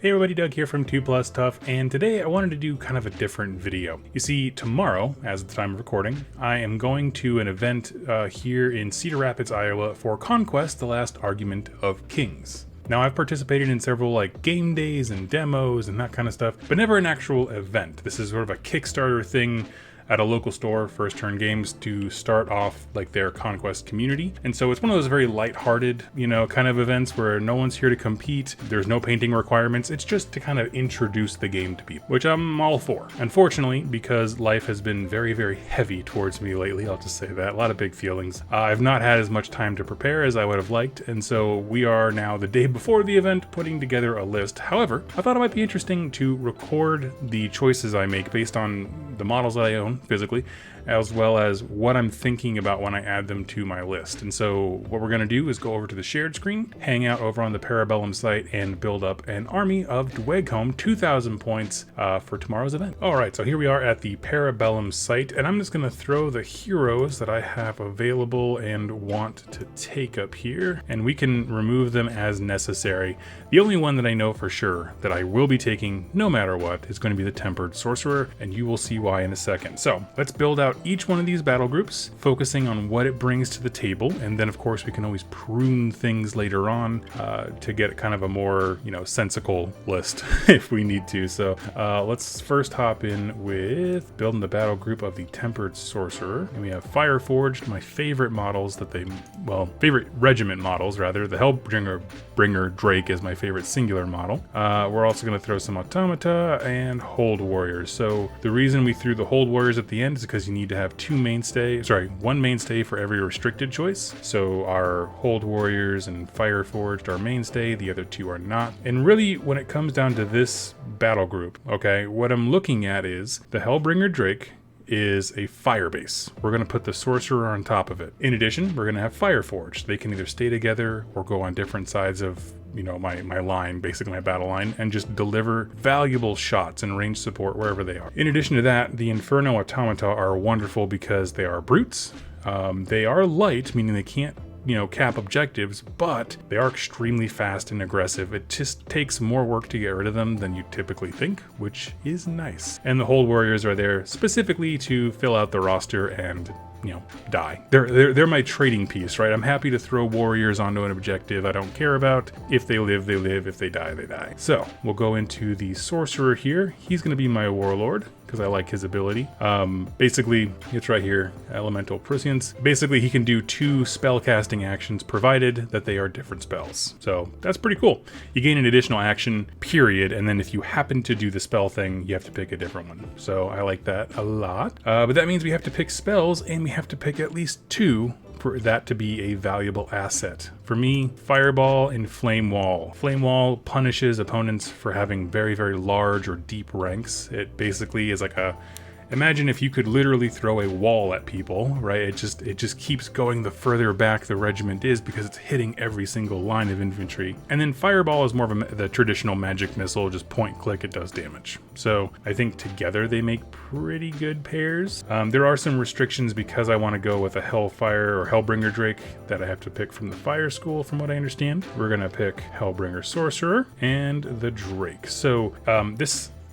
Hey everybody, Doug here from 2+ Tough, and today I wanted to do kind of a different video. You see, tomorrow, as of the time of recording, I am going to an event here in Cedar Rapids, Iowa for Conquest, the Last Argument of Kings. Now, I've participated in several game days and demos and that kind of stuff, but never an actual event. This is sort of a Kickstarter thing at a local store, First Turn Games, to start off their Conquest community. And so it's one of those very lighthearted, kind of events where no one's here to compete. There's no painting requirements. It's just to kind of introduce the game to people, which I'm all for. Unfortunately, because life has been very, very heavy towards me lately, I'll just say that. A lot of big feelings. I've not had as much time to prepare as I would have liked. And so we are now the day before the event putting together a list. However, I thought it might be interesting to record the choices I make based on the models that I own physically, as well as what I'm thinking about when I add them to my list. And so what we're going to do is go over to the shared screen, hang out over on the Bellum site, and build up an army of Dwegholm, 2,000 points for tomorrow's event. All right, so here we are at the Bellum site, and I'm just going to throw the heroes that I have available and want to take up here, and we can remove them as necessary. The only one that I know for sure that I will be taking no matter what is going to be the Tempered Sorcerer, and you will see why in a second. So let's build out each one of these battle groups, focusing on what it brings to the table, and then of course we can always prune things later on to get kind of a more sensical list if we need to. So let's first hop in with building the battle group of the Tempered Sorcerer, and we have Fireforged, my favorite models favorite regiment models rather. The Hellbringer Drake is my favorite singular model. We're also going to throw some Automata and Hold Warriors. So the reason we threw the Hold Warriors at the end is because you need to have one mainstay for every restricted choice. So our Hold Warriors and Fireforged are mainstay, the other two are not. And really, when it comes down to this battle group, okay, what I'm looking at is the Hellbringer Drake is a fire base. We're going to put the sorcerer on top of it. In addition, we're going to have Fireforged. They can either stay together or go on different sides of my line, basically my battle line, and just deliver valuable shots and range support wherever they are. In addition to that, the Inferno Automata are wonderful because they are brutes. They are light, meaning they can't cap objectives, but they are extremely fast and aggressive. It just takes more work to get rid of them than you typically think, which is nice. And the Hold Warriors are there specifically to fill out the roster and die. They're my trading piece, right? I'm happy to throw warriors onto an objective I don't care about. If they live, they live. If they die, they die. So we'll go into the sorcerer here. He's going to be my warlord because I like his ability. Basically, it's right here, Elemental Prescience. Basically, he can do 2 spell casting actions provided that they are different spells. So that's pretty cool. You gain an additional action, period, and then if you happen to do the spell thing, you have to pick a different one. So I like that a lot. But that means we have to pick spells, and we have to pick at least 2 for that to be a valuable asset. For me, Fireball and Flame Wall. Flame Wall punishes opponents for having very, very large or deep ranks. It basically is imagine if you could literally throw a wall at people, right? It just keeps going the further back the regiment is because it's hitting every single line of infantry. And then Fireball is more of the traditional magic missile, just point click, it does damage. So I think together they make pretty good pairs. There are some restrictions because I want to go with a Hellfire or Hellbringer Drake that I have to pick from the Fire School, from what I understand. We're gonna pick Hellbringer Sorcerer and the Drake. So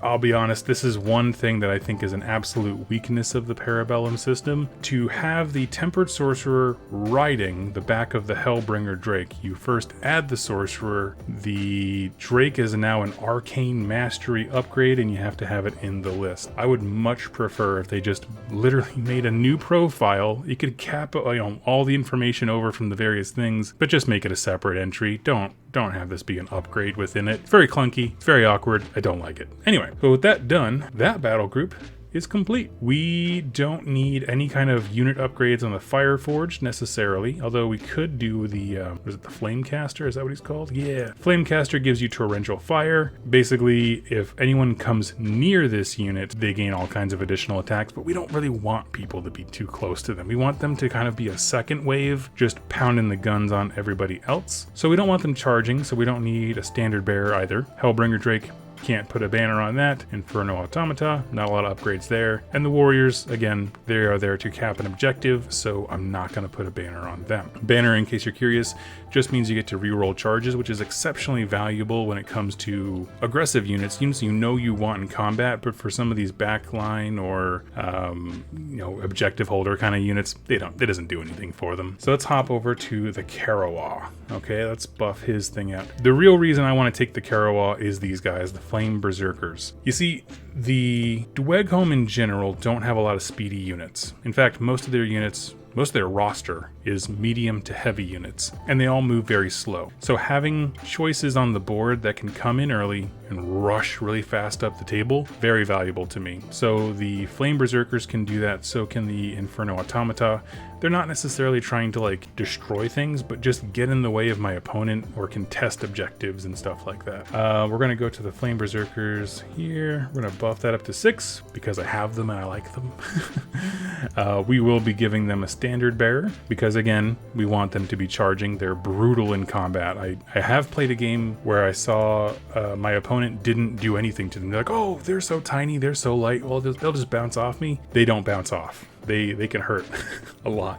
I'll be honest, this is one thing that I think is an absolute weakness of the Bellum system. To have the Tempered Sorcerer riding the back of the Hellbringer Drake, you first add the Sorcerer. The Drake is now an Arcane Mastery upgrade, and you have to have it in the list. I would much prefer if they just literally made a new profile. You could cap all the information over from the various things, but just make it a separate entry. Don't have this be an upgrade within it. It's very clunky, it's very awkward, I don't like it. Anyway, so with that done, that battle group is complete. We don't need any kind of unit upgrades on the Fireforged necessarily, although we could do the, was it the Flamecaster? Is that what he's called? Yeah. Flamecaster gives you torrential fire. Basically, if anyone comes near this unit, they gain all kinds of additional attacks, but we don't really want people to be too close to them. We want them to kind of be a second wave, just pounding the guns on everybody else. So we don't want them charging, so we don't need a standard bearer either. Hellbringer Drake can't put a banner on that. Inferno Automata, not a lot of upgrades there. And the warriors, again, they are there to cap an objective, so I'm not going to put a banner on them. Banner, in case you're curious, just means you get to reroll charges, which is exceptionally valuable when it comes to aggressive units you know you want in combat, but for some of these backline or objective holder kind of units, it doesn't do anything for them. So let's hop over to the Karawa. Okay, let's buff his thing out. The real reason I want to take the Karawa is these guys, the Flame Berserkers. You see, the Dweghome in general don't have a lot of speedy units. In fact, most of their roster is medium to heavy units, and they all move very slow. So having choices on the board that can come in early and rush really fast up the table, very valuable to me. So the Flame Berserkers can do that, so can the Inferno Automata. They're not necessarily trying to like destroy things, but just get in the way of my opponent or contest objectives and stuff like that. We're gonna go to the Flame Berserkers here. We're gonna buff that up to 6 because I have them and I like them. We will be giving them a standard bearer because again, we want them to be charging. They're brutal in combat. I have played a game where I saw my opponent didn't do anything to them. They're like, oh, they're so tiny, they're so light. Well, they'll just bounce off me. They don't bounce off. They can hurt a lot.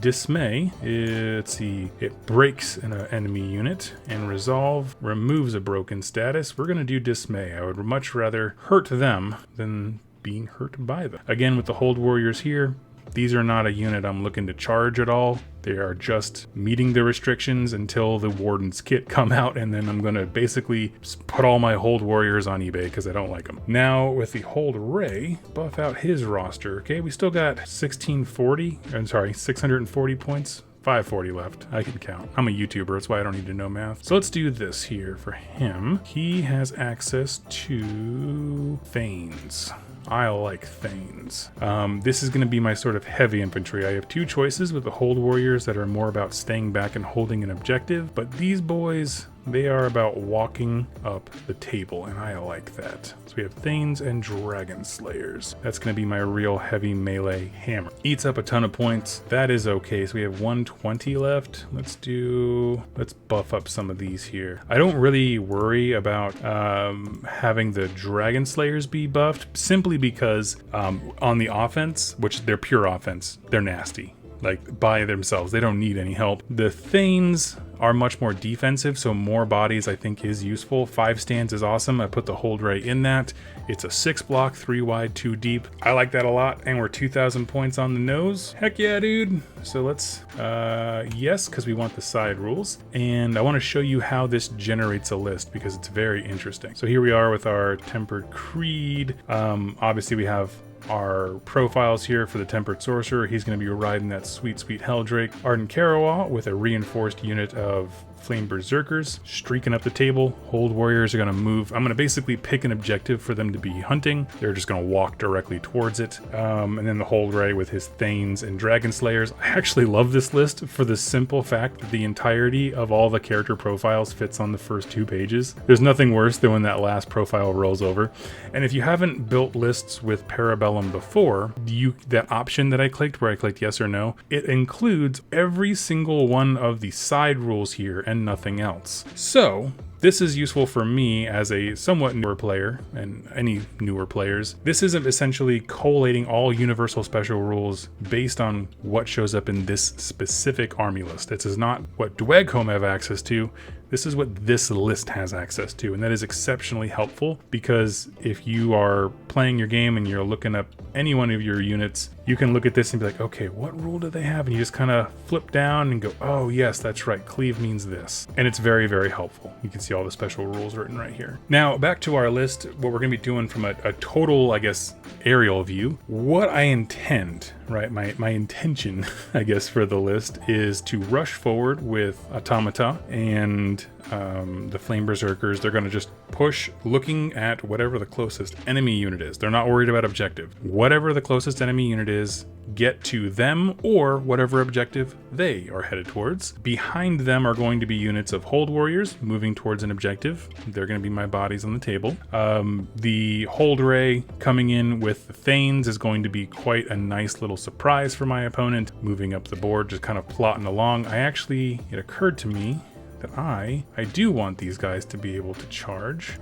Dismay, let's see, it breaks an enemy unit, and Resolve removes a broken status. We're gonna do Dismay. I would much rather hurt them than being hurt by them. Again, with the Hold Warriors here, these are not a unit I'm looking to charge at all. They are just meeting the restrictions until the Warden's kit come out, and then I'm gonna basically put all my Hold Warriors on eBay because I don't like them. Now with the Hold Ray, buff out his roster. Okay, we still got 640 points. 540 left. I can count. I'm a YouTuber, that's why I don't need to know math. So let's do this here for him. He has access to Thanes. I like Thanes. This is going to be my sort of heavy infantry. I have 2 choices with the Hold Warriors that are more about staying back and holding an objective, but these boys, they are about walking up the table, and I like that. So we have Thanes and Dragon Slayers. That's going to be my real heavy melee hammer. Eats up a ton of points. That is okay. So we have 120 left. Let's buff up some of these here. I don't really worry about having the Dragon Slayers be buffed, simply because on the offense, which they're pure offense, they're nasty. Like by themselves, they don't need any help. The Thanes are much more defensive, so more bodies I think is useful. 5 stands is awesome. I put the Hold Ray in that. It's a 6 block, 3 wide, 2 deep. I like that a lot, and we're 2,000 points on the nose. Heck yeah, dude. So let's, yes, because we want the side rules. And I want to show you how this generates a list because it's very interesting. So here we are with our Tempered Creed. Obviously we have our profiles here for the Tempered Sorcerer. He's going to be riding that sweet Helldrake. Ardent Karawa with a reinforced unit of Flame Berserkers streaking up the table. Hold Warriors are going to move. I'm going to basically pick an objective for them to be hunting. They're just going to walk directly towards it. And then the Hold Ray with his Thanes and Dragon Slayers. I actually love this list for the simple fact that the entirety of all the character profiles fits on the first 2 pages. There's nothing worse than when that last profile rolls over. And if you haven't built lists with Parabellum before, that option that I clicked where I clicked yes or no, it includes every single one of the side rules here and nothing else. So this is useful for me as a somewhat newer player, and any newer players. This isn't essentially collating all universal special rules based on what shows up in this specific army list. This is not what Dweghome have access to. This is what this list has access to, and that is exceptionally helpful because if you are playing your game and you're looking up any one of your units, you can look at this and be like, okay, what rule do they have? And you just kind of flip down and go, oh yes, that's right, cleave means this. And it's very, very helpful. You can see all the special rules written right here. Now back to our list, what we're gonna be doing from a total, I guess, aerial view. What I intend, right, my intention, I guess, for the list is to rush forward with Automata and the Flame Berserkers. They're going to just push looking at whatever the closest enemy unit is. They're not worried about objective. Whatever the closest enemy unit is, get to them or whatever objective they are headed towards. Behind them are going to be units of Hold Warriors moving towards an objective. They're going to be my bodies on the table. The Hold Ray coming in with the Thanes is going to be quite a nice little surprise for my opponent, moving up the board, just kind of plotting along. It occurred to me that I do want these guys to be able to charge.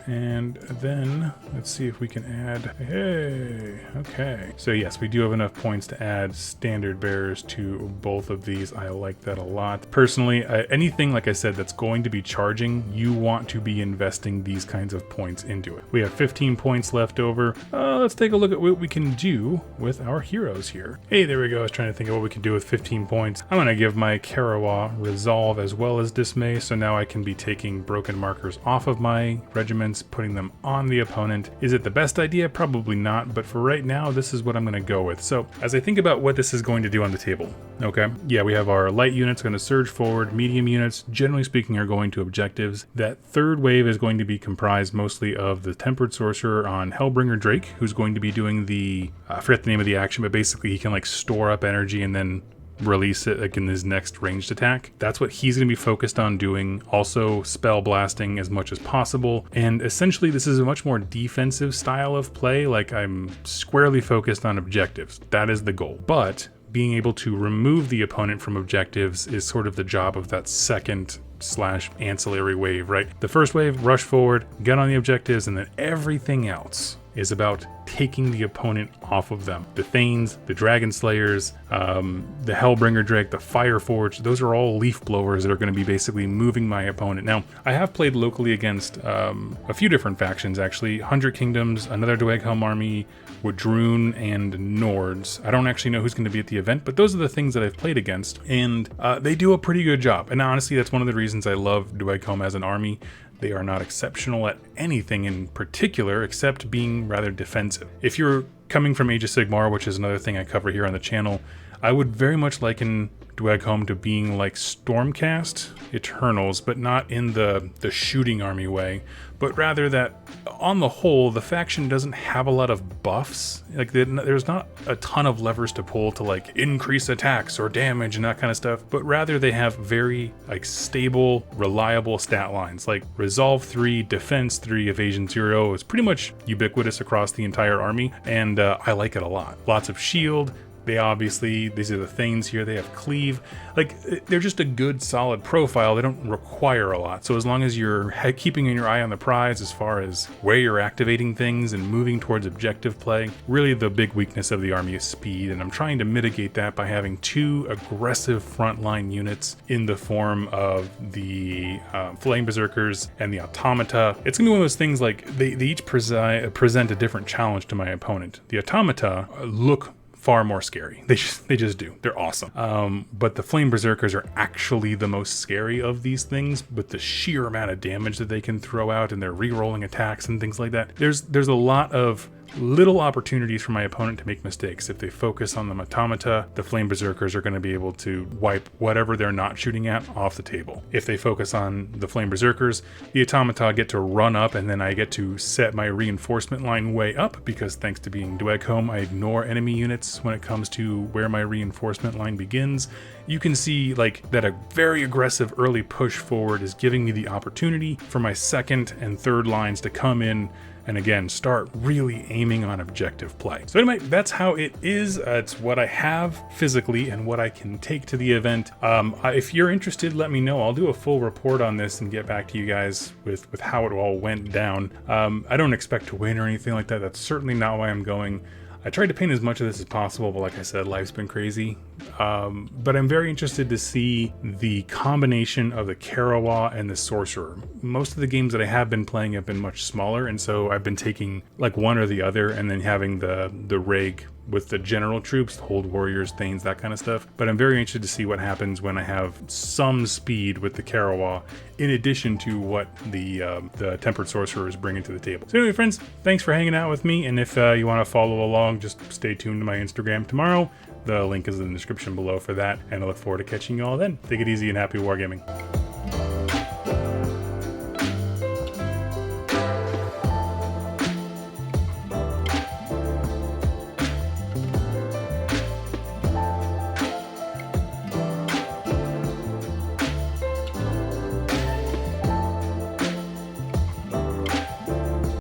And then let's see if we can add, hey, okay. So yes, we do have enough points to add standard bearers to both of these. I like that a lot. Personally, anything, like I said, that's going to be charging, you want to be investing these kinds of points into it. We have 15 points left over. Let's take a look at what we can do with our heroes here. Hey, there we go. I was trying to think of what we could do with 15 points. I'm going to give my Karawa Resolve as well as Dismay, so now I can be taking broken markers off of my regiments, putting them on the opponent. Is it the best idea? Probably not, but for right now, this is what I'm going to go with. So as I think about what this is going to do on the table, okay, yeah, we have our light units going to surge forward, medium units, generally speaking, are going to objectives. That third wave is going to be comprised mostly of the Tempered Sorcerer on Helldrake, who's going to be doing the, I forget the name of the action, but basically he can like store up energy and then release it like in his next ranged attack. That's what he's going to be focused on doing. Also spell blasting as much as possible. And essentially this is a much more defensive style of play. Like I'm squarely focused on objectives. That is the goal. But being able to remove the opponent from objectives is sort of the job of that second / ancillary wave, right? The first wave, rush forward, get on the objectives, and then everything else is about taking the opponent off of them. The Thanes, the Dragon Slayers, the Hellbringer Drake, the Fireforge, those are all leaf blowers that are going to be basically moving my opponent. Now, I have played locally against a few different factions, actually. 100 Kingdoms, another Dweghhelm army, Wadroon, and Nords. I don't actually know who's going to be at the event, but those are the things that I've played against, and they do a pretty good job. And honestly, that's one of the reasons I love Dweghhelm as an army. They are not exceptional at anything in particular, except being rather defensive. If you're coming from Age of Sigmar, which is another thing I cover here on the channel, I would very much liken Dweghhelm to being like Stormcast Eternals, but not in the shooting army way, but rather that on the whole, the faction doesn't have a lot of buffs. Like there's not a ton of levers to pull to like increase attacks or damage and that kind of stuff, but rather they have very like stable, reliable stat lines. Like Resolve 3, Defense 3, Evasion 0 is pretty much ubiquitous across the entire army, and I like it a lot. Lots of shield. They obviously, these are the Thanes here, they have cleave. Like, they're just a good, solid profile. They don't require a lot. So as long as you're keeping your eye on the prize as far as where you're activating things and moving towards objective play, really the big weakness of the army is speed. And I'm trying to mitigate that by having 2 aggressive frontline units in the form of the Flame Berserkers and the Automata. It's going to be one of those things like they each present a different challenge to my opponent. The Automata look far more scary. They just do. They're awesome. But the Flame Berserkers are actually the most scary of these things, with the sheer amount of damage that they can throw out and their re-rolling attacks and things like that. There's a lot of little opportunities for my opponent to make mistakes. If they focus on the Automata, the Flame Berserkers are going to be able to wipe whatever they're not shooting at off the table. If they focus on the Flame Berserkers, the Automata get to run up, and then I get to set my reinforcement line way up, because thanks to being Dweghhelm, I ignore enemy units when it comes to where my reinforcement line begins. You can see like that a very aggressive early push forward is giving me the opportunity for my second and third lines to come in and again start really aiming on objective play. So anyway, that's how it is. It's what I have physically and what I can take to the event. If you're interested, let me know. I'll do a full report on this and get back to you guys with how it all went down. I don't expect to win or anything like that. That's certainly not why I'm going. I tried to paint as much of this as possible, but like I said, life's been crazy. But I'm very interested to see the combination of the Karawa and the Sorcerer. Most of the games that I have been playing have been much smaller, and so I've been taking like one or the other and then having the Reg with the general troops, hold warriors, Thanes, that kind of stuff. But I'm very interested to see what happens when I have some speed with the Karawa, in addition to what the Tempered Sorcerer is bringing to the table. So anyway, friends, thanks for hanging out with me. And if you want to follow along, just stay tuned to my Instagram tomorrow. The link is in the description below for that. And I look forward to catching you all then. Take it easy and happy wargaming.